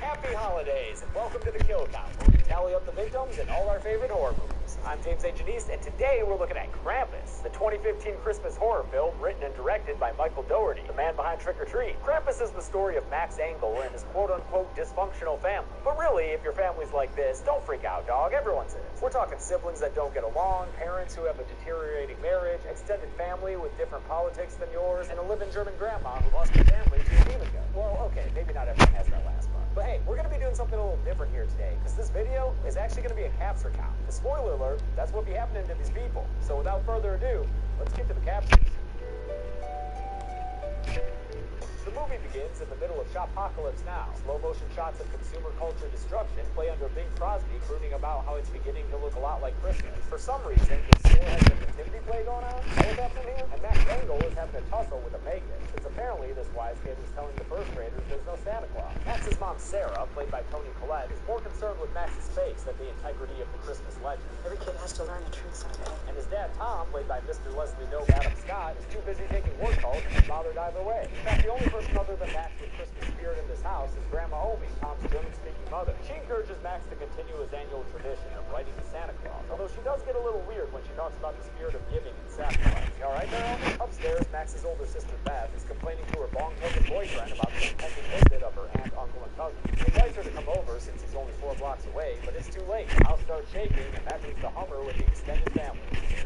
Happy holidays and welcome to the Kill Count, where we tally up the victims in all our favorite horror movies. I'm James A. Janice, and today we're looking at Krampus, the 2015 Christmas horror film written and directed by Michael Dougherty, the man behind Trick or Treat. Krampus is the story of Max Engel and his quote-unquote dysfunctional family. But really, if your family's like this, don't freak out, dog. Everyone's in it. We're talking siblings that don't get along, parents who have a deteriorating marriage, extended family with different politics than yours, and a living German grandma who lost her family to a demon gun. Well, okay, maybe not everyone has that last part. But hey, we're going to be doing something a little different here today, because this video is actually going to be a capture count. And spoiler alert, that's what be happening to these people. So without further ado, let's get to the captures. The movie begins in the middle of Shopocalypse Now. Slow motion shots of consumer culture destruction play under Bing Crosby crooning about how it's beginning to look a lot like Christmas. For some reason, the store has a nativity play going on. What's happening here? And Max Engel is having a tussle with a magus, since apparently this wise kid is telling the first graders there's no Santa Claus. Max's mom, Sarah, played by Toni Collette, is more concerned with Max's face than the integrity of the Christmas legend. Every kid has to learn the truth someday. And his dad, Tom, played by Mr. Leslie Knope Adam Scott, is too busy taking work calls to keep bothered either way. In fact, the only person other than Max with Christmas spirit in this house is Grandma Omi, Tom's German-speaking mother. She encourages Max to continue his annual tradition of writing to Santa Claus, although she does get a little weird when she talks about the spirit of giving and sacrifice. You alright there, Omi? Upstairs, Max's older sister, Beth, is complaining to her long-taken boyfriend about the impending visit of her aunt, uncle, and cousin. He invites her to come over since he's only 4 blocks away, but it's too late. The house starts shaking, and Max leaves the Hummer with the extended family.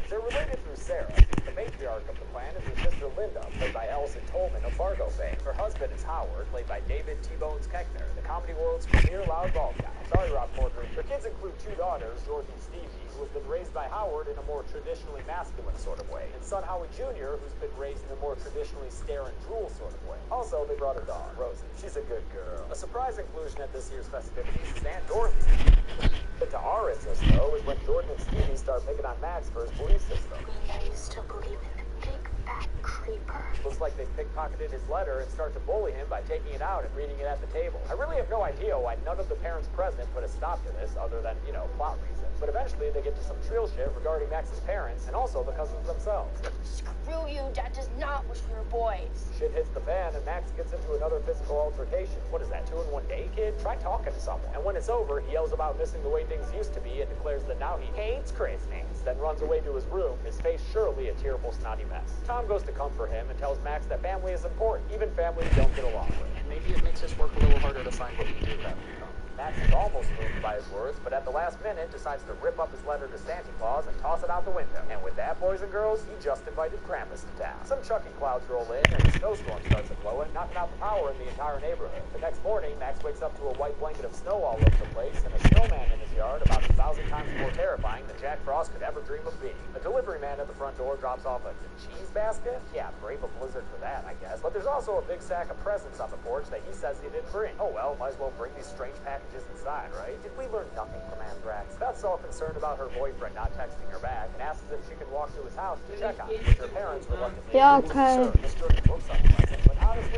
They're related through Sarah. The matriarch of the clan is her sister Linda, played by Alison Tolman of Fargo fame. Her husband is Howard, played by David T-Bones Keckner, the comedy world's premier loud bald guy. Sorry, Rob Porter. Their kids include 2 daughters, Dorothy and Stevie, who have been raised by Howard in a more traditionally masculine sort of way, and son Howie Jr., who's been raised in a more traditionally stare and drool sort of way. Also, they brought a dog, Rosie. She's a good girl. A surprise inclusion at this year's festivities is Aunt Dorothy. But to our interest, though, is when Jordan and Stevie start picking on Max for his belief system. I used to believe in the big fat creeper. Looks like they pickpocketed his letter and start to bully him by taking it out and reading it at the table. I really have no idea why none of the parents present put a stop to this, other than, plot reasons. But eventually they get to some trill shit regarding Max's parents, and also the cousins themselves. Screw you, Dad does not wish for your boys. Shit hits the fan, and Max gets into another physical altercation. What is that, 2 in 1 day, kid? Try talking to someone. And when it's over, he yells about missing the way things used to be and declares that now he hates Christmas, then runs away to his room, his face surely a tearful, snotty mess. Tom goes to comfort him and tells Max that family is important, even family you don't get along with. Maybe it makes us work a little harder to find what we do have. Max is almost moved by his words, but at the last minute decides to rip up his letter to Santa Claus and toss it out the window. And with that, boys and girls, he just invited Krampus to town. Some chucking clouds roll in, and a snowstorm starts to blow in, knocking out the power in the entire neighborhood. The next morning, Max wakes up to a white blanket of snow all over the place, and a snowman in his yard about 1,000 times more terrifying than Jack Frost could ever dream of being. A delivery man at the front door drops off a cheese basket? Yeah, brave a blizzard for that, I guess. But there's also a big sack of presents on the porch that he says he didn't bring. Oh well, might as well bring these strange packages inside, right? Did we learn nothing from Anthrax? Beth's all concerned about her boyfriend not texting her back and asks if she can walk to his house to check on him, which her parents reluctantly Ja, okay.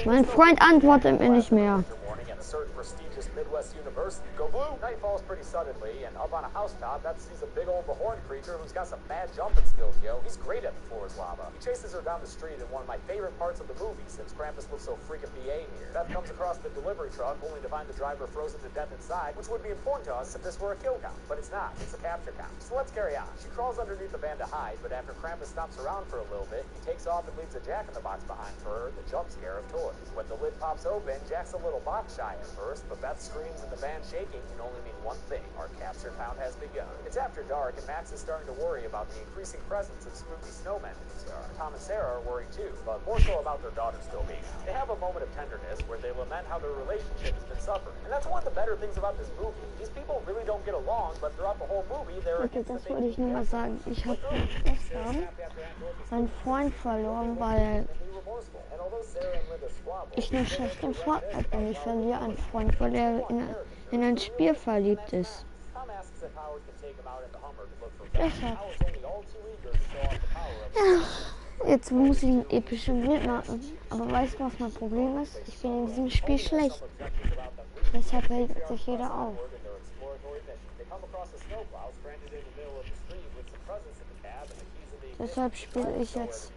Mein Freund antwortet mir nicht mehr. morning at a certain prestigious Midwest university. Go blue! Night falls pretty suddenly, and up on a housetop, that sees a big old horned creature who's got some mad jumping skills, yo. He's great at the floor is lava. He chases her down the street in one of my favorite parts of the movie, since Krampus looks so freaking BA here. Beth comes across the delivery truck, only to find the driver frozen to death inside, which would be important to us if this were a kill count. But it's not. It's a capture count. So let's carry on. She crawls underneath the van to hide, but after Krampus stomps around for a little bit, he takes off and leaves a jack-in-the-box behind for her, the jump scare of toys. When the lid pops open, Jack's a little box shy at first, but Beth's screams and the van shaking can only mean one thing: our capture count has begun. It's after dark, and Max is starting to worry about the increasing presence of spooky snowmen in his yard. Tom and Sarah are worried too, but more so about their daughter still being out. They have a moment of tenderness where they lament how their relationship has been suffering. And that's one of the better things about this movie. These people really don't get along, but throughout the whole movie, they're Okay, das wollte ich nur mal sagen. Ich habe gestern meinen Freund verloren, weil ich nur schlecht im Fortnite bin. Ich verliere einen Freund, weil er in ein Spiel verliebt ist. Deshalb. Ja, jetzt muss ich ein episches Bild machen. Aber weißt du, was mein Problem ist? Ich bin in diesem Spiel schlecht. Deshalb regt sich jeder auf. Deshalb spiele ich jetzt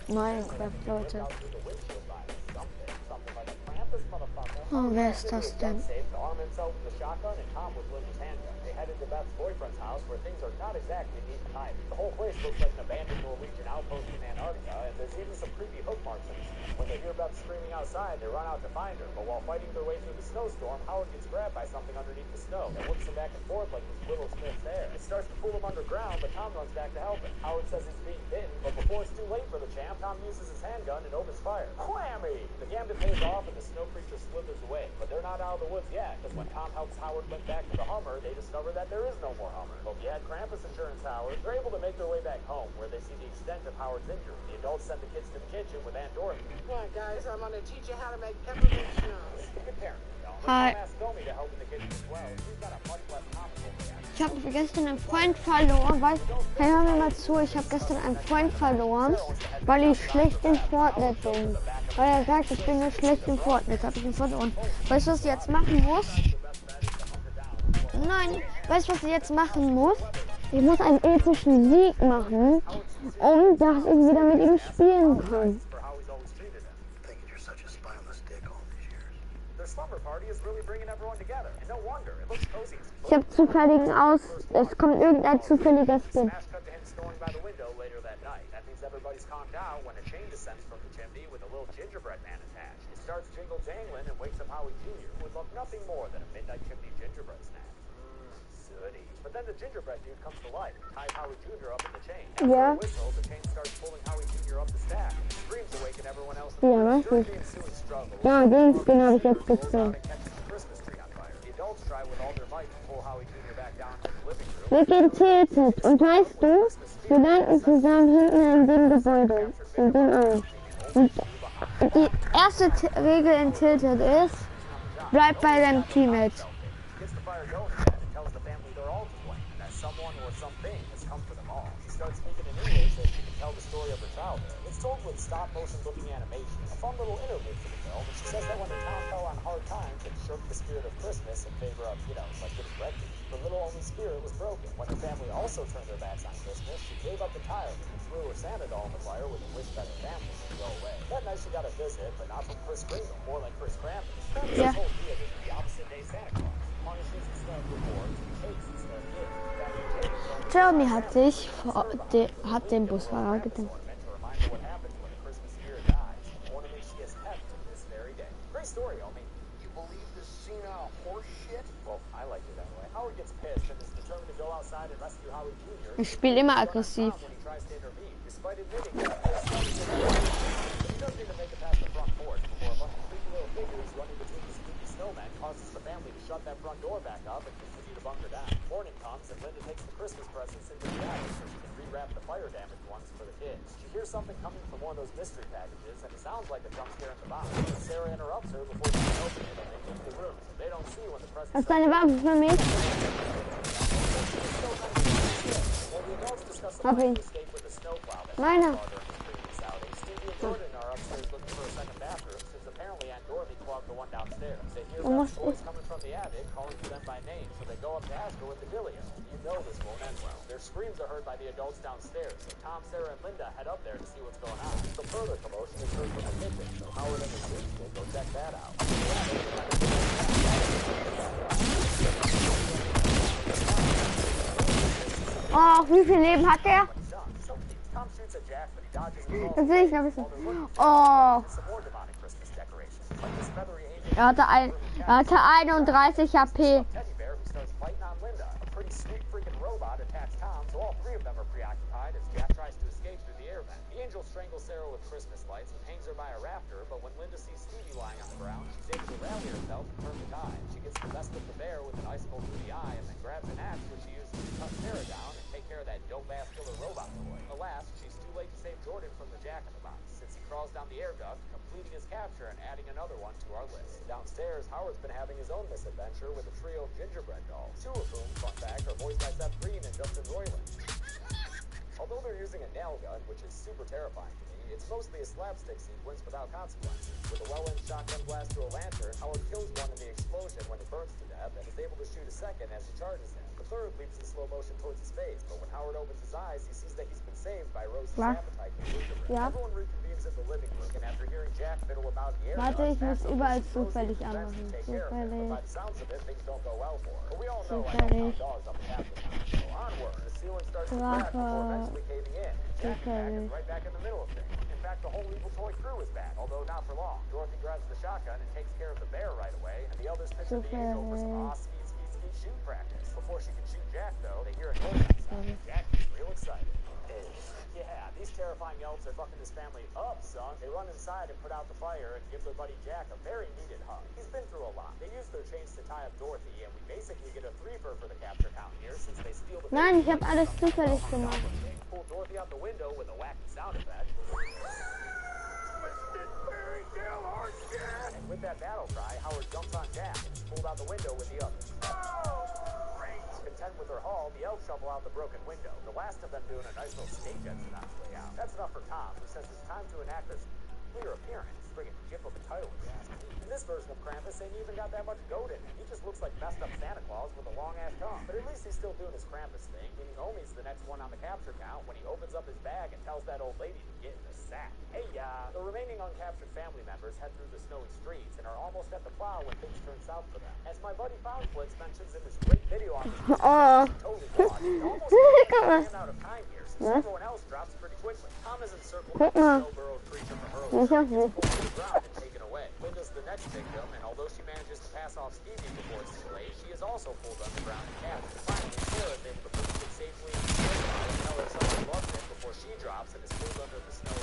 Minecraft, Leute. out through the windshield by something like a Krampus, motherfucker. Oh, wer ist das denn? Safe to arm himself with a shotgun and Tom with Linda's handgun. They head into Beth's boyfriend's house where things are not exactly neat and tidy. The whole place looks like an abandoned Norwegian outpost in Antarctica, and there's even some creepy hook marks in the snow. When they hear Beth screaming outside, they run out to find her, but while fighting their way through the snowstorm, Howard gets grabbed by something underneath the snow that whips him back and forth like his little Smith's hair. It starts to pull him underground, but Tom runs back to help him. Howard says he's being bitten, but before it's too late for the champ, Tom uses his handgun and opens fire. Whammy! The gambit pays off and the snow creature slithers away, but they're not out of the woods yet, because when Tom helps Howard limp back to the Hummer, they discover that there is no more Hummer. But we had Krampus insurance, Howard. They're able to make their way back home, where they see the extent of Howard's injury. The adults send the kids to the kitchen with Aunt Dorothy. Yeah, guys, I'm gonna teach you how to make peppermint schnapps. Good parent, you know. Hi. Tom asked Domi to help in the kitchen as well. She's got a much less comical reaction. Ich habe gestern einen Freund verloren, weil, hey, hör mir mal zu, ich habe gestern einen Freund verloren, weil ich schlecht in Fortnite bin. Weil er sagt, ich bin nur schlecht in Fortnite, habe ich ihn verloren. Weißt du, was ich jetzt machen muss? Nein, weißt du, was ich jetzt machen muss? Ich muss einen epischen Sieg machen, dass ich wieder mit ihm spielen kann. For how he's always treated him. Thinking you're such a spineless dick all these years. Their slumber party is really bringing everyone together. And no wonder, it looks cozy as Ich habe zufälligen es kommt irgendein zufälliger Skin. smash cut to him snoring by the window later that night. That means everybody's conked out when a chain descends from the chimney with a little gingerbread man attached. It starts jingle jangling and wakes up Howie Jr., who would love nothing more than a midnight chimney gingerbread snack. Sooty. But then the gingerbread dude comes to life, ties Howie Jr. up in the chain. After Yeah. a whistle, the chain starts pulling Howie Jr. up the stack. Screams awaken everyone else. Ja, weiß ich. Dorothy and Sue struggle. Ja, den Skin habe ich jetzt Rolls out gezogen. and catches the Christmas tree on fire. The adults try with all their might to pull Howie Jr. back down to the living room. Wir gehen tilted. Und weißt du, wir landen zusammen hinten in dem Gebäude. In dem auch. Und die erste Regel in Tilted ist, bleib bei deinem Teammate. Gets the fire going and tells the family they're all to blame, and that someone or something has come for them all. She starts speaking in English so she can tell the story of her childhood. It's told with stop-motion looking animation, a fun little interlude for the film, and she says that when the town fell on hard times, it shirked the spirit of Christmas in favor of, like getting breakfast. The little only spirit was broken. When her family also turned their backs on Christmas, she gave up the tire and threw her Santa doll in the fire with a wish that her family would go away. That night she got a visit, but not from Chris Kringle, more like Chris Krampus. Yeah. Krampus' whole deal is the opposite day Santa Claus. Punishes instead of rewards, cakes instead of gifts. That cakes Jeremy hat den Busfahrer gedacht. meant to remind her what happens when the Christmas spirit dies. Ornament she has kept to this very day. Great story, homie. You believe this senile horse shit? Well, I like it that way. Howard gets pissed and is determined to go outside and rescue Howie Jr. Ich spiele immer aggressiv. When he tries to intervene, despite admitting that he doesn't even make it past the front porch before a bunch of creepy little figures running between the spooky snowmen causes the family to shut that front door back up and continue to bunker down. Morning comes and Linda takes the Christmas presents into the attic so she can rewrap the fire damaged ones for the kids. She hears something coming from one of those mystery packages and it sounds like a jump scare in the box. Sarah interrupts her before she can open it and they leave the room so they don't see when the presents Hast du eine Waffe für mich? While the adults discuss the Hab plan ich. to escape with a snowplow that Meine. during his previous outing, Stevie and Jordan are upstairs looking for a second bathroom since apparently Aunt Dorothy clogged the one downstairs. They hear Du Beth's musst voice coming from the attic, calling for them by name, so they go up to ask her what the dealio. You know this won't end well. Their screams are heard by the adults downstairs, so Tom, Sarah, and Linda head up there to see what's going on. Some further commotion is heard from the kitchen, so Howard and the kids will go check that out. Oh, wie viel Leben hat er? Tom shoots at Jack, but he dodges and Das will ich noch wissen. Oh, some more demonic Christmas decorations, like this feathery angel er hatte 31 HP. teddy bear who starts fighting on Linda. A pretty sweet freaking robot attacks Tom, so all three of them are preoccupied as Jack tries to escape through the air vent. The angel strangles Sarah with Christmas lights and hangs her by a rafter, but when Linda sees Stevie lying on the ground, she's able to rally herself and turn the tide. She gets the best of the bear with an icicle through the eye and then grabs an axe which she uses to cut Sarah down and take care of that dope-ass killer robot toy. Alas, she's too late to save Jordan from the Jack in the Box, since he crawls down the air duct, completing his capture and adding another one to our list. Downstairs, Howard's been having his own misadventure with a trio of gingerbread dolls, two of whom, fun fact, are voiced by Seth Green and Justin Roiland. Although they're using a nail gun, which is super terrifying to me, it's mostly a slapstick sequence without consequences. With a well-aimed shotgun blast to a lantern, Howard kills one in the explosion when it burns to death and is able to shoot a second as he charges him. The third leaps in slow motion towards his face, but when Howard opens his eyes, he sees that he's been saved by Rose's Was? appetite for gingerbread. Ja. Everyone reconvenes screams in the living room, and after hearing Jack fiddle about the air Warte, ich muss ducts, überall Max goes zufällig to anmachen. take care of it. But by Zufällig. the sounds of it, things don't go well for her. But we all know I Zufällig. don't dogs up half the time. So onward, the ceiling starts to crack before Drache. eventually caving in. Jack and Mac Zufällig. is right back in the middle of things. In fact, the whole evil toy crew is back, although not for long. Dorothy grabs the shotgun and takes care of the bear right away, and the others pitch in the angel for some speed shoot practice. Before she can shoot Jack, though, they hear a noise outside. Jack is real excited. Yeah, these terrifying elves are fucking this family up, son. They run inside and put out the fire and give their buddy Jack a very needed hug. He's been through a lot. They use their chains to tie up Dorothy, and we basically get a threefer for the capture count here since they steal the... Nein, ich habe alles zufällig gemacht. Pull Dorothy out the window with a wacky sound effect. And with that battle cry, Howard jumps on Jack and is pulled out the window with the others. Content with her haul, the elves shovel out the broken window, the last of them doing a nice little stage exit on his way out. That's enough for Tom, who says it's time to enact this clear appearance. Friggin' gif of a title, if you ask me. In this version of Krampus, ain't even got that much goat in him. He just looks like messed up Santa Claus with a long-ass tongue. But at least he's still doing his Krampus thing, meaning Omi's the next one on the capture count when he opens up his bag and tells that old lady to get in the sack. Hey, the remaining uncaptured family members head through the snowy streets and are almost at the plow when things turn south for them. As my buddy Foundflitz mentions in this great video on this totally watched, it almost ran out of time here, since everyone else drops pretty quickly. Tom is encircled by the snow-burrowed creature from earlier. He's pulled to the ground and taken away. Linda's the next victim, and although she manages to pass off Stevie before it's too late, she is also pulled underground and captured. Finally, Sarah is able to put the kid safely in the snow and tell her someone loves it before she drops and is pulled under the snow.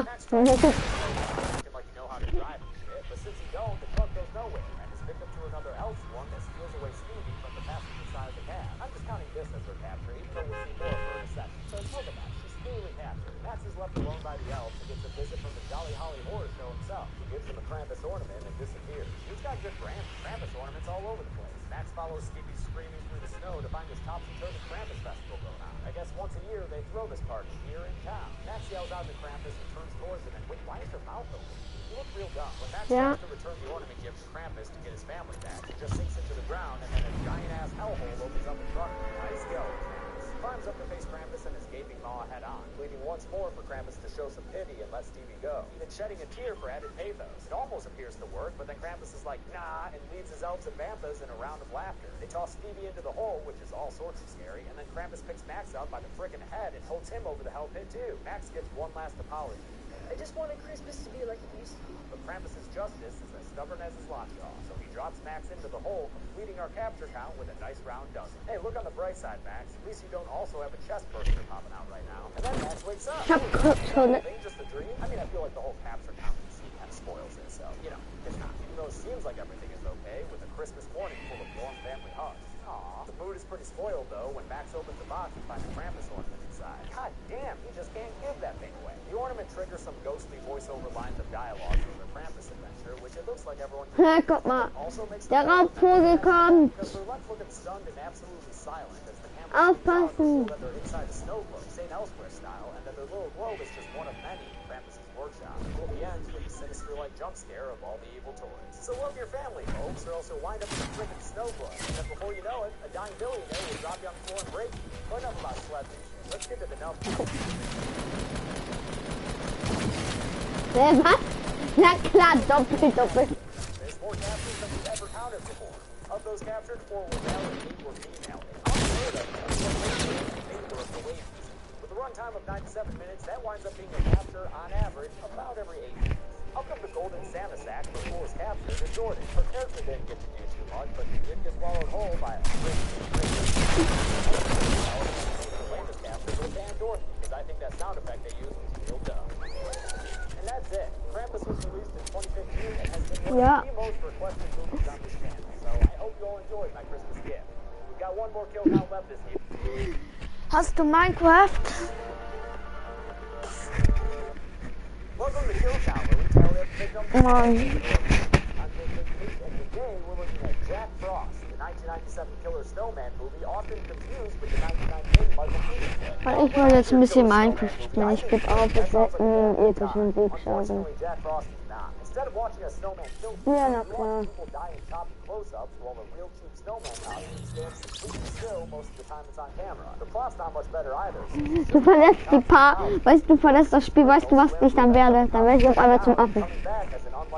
Max tries to acting like you know how to drive and shit, but since he don't, the truck goes nowhere and is victim to another elf swarm that steals away Stevie from the passenger side of the cab. I'm just counting this as her capture, even though we'll see more of her in a second. So look at that. She's clearly captured. Max is left alone by the elves and gets a visit from the Jolly Holly Horror Show himself. He gives him a Krampus ornament and disappears. He's got good Krampus ornaments all over the place. Max follows Stevie screaming through the snow to find this topsy-turvy Krampus festival going on. I guess once a year they throw this party here in town. Max yells out to Krampus and turns towards him and wait, why is her mouth open? He looks real dumb. When Max tries to return the ornament gift to Krampus to get his family back, he just sinks into the ground and then a giant-ass hellhole opens up in front of him. Nice go, Krampus. Climbs up to face Krampus and his gaping maw head on, pleading once more for Krampus to show some pity and let Stevie go, even shedding a tear for added pathos. It almost appears to work, but then Krampus is like, nah, and leads his elves and vampas in a round of laughter. They toss Stevie into the hole, which is all sorts of scary, and then Krampus picks Max up by the frickin' head and holds him over the hell pit too. Max gives one last apology. I just wanted Christmas to be like it used to be. But Krampus's justice is as stubborn as his lockjaw, so he drops Max into the hole, completing our capture count with a nice round dozen. Hey, look on the bright side, Max. At least you don't also have a chest burster popping out right now. And then Max wakes up. Just a dream? I mean, I feel like the whole capture count scene kind of spoils it, so, you know, it's not. Even though it seems like everything is okay, with a Christmas morning full of warm family hugs. Aww. The mood is pretty spoiled, though, when Max opens the box and finds a Krampus ornament inside. God damn, he just can't give that thing away. The ornament triggers some ghostly voiceover lines of dialogue from the Krampus adventure, which it looks like everyone Guck mal, also makes der Raubvogel kommt. because they're left looking stunned and absolutely silent as the camera Aufpassen. that they're inside a snow globe, St. Elsewhere style, and that their little globe is just one of many in Krampus's workshop. The movie ends with a sinister-like jump scare of all the evil toys. So love your family, folks, or else you'll wind up in a frickin' snow globe. And then before you know it, a dying billionaire will drop you on the floor and break you. But enough about sleds and shit. Let's get to the numbers. Was? Na klar, doppelt. There's more captures than we've ever counted before. Of those captured, 4 were male and 8 were female. Unheard of, with a runtime of 97 minutes, that winds up being a capture, on average, about every 8 minutes. Up come the golden Santa sack before his capture to Jordan. Her character didn't get to do too much, but she did get swallowed whole by a lamest capture was Dan Dorothy, because I think that sound effect they used was real dumb. And that's it. Krampus was released in 2015 and has been one of the most requested movies on this channel. So I hope you all enjoyed my Christmas gift. We've got one more kill count left this year. Hast du Minecraft? Welcome to Kill Count, where we tell everything on Nein. this week, and today we're looking at Jack Frost, the 1997 Killer Snowman movie, often confused with the 1998 Michael Keaton film. Weil ich wollte jetzt ein bisschen Minecraft spielen. Ich gebe auf, ich werde einen epischen Sieg schaffen. Unfortunately, Jack Frost is not. Instead of watching a snowman kill Ja, na you klar. watch people die in choppy close-ups while a real cute snowman costume stands completely still most of the time it's on camera. The plot's not much better either. Du verlässt die Paar, weißt du, verlässt das Spiel, weißt du, was ich dann werde? Dann werde ich auf einmal zum Affen. Coming back as an unlikely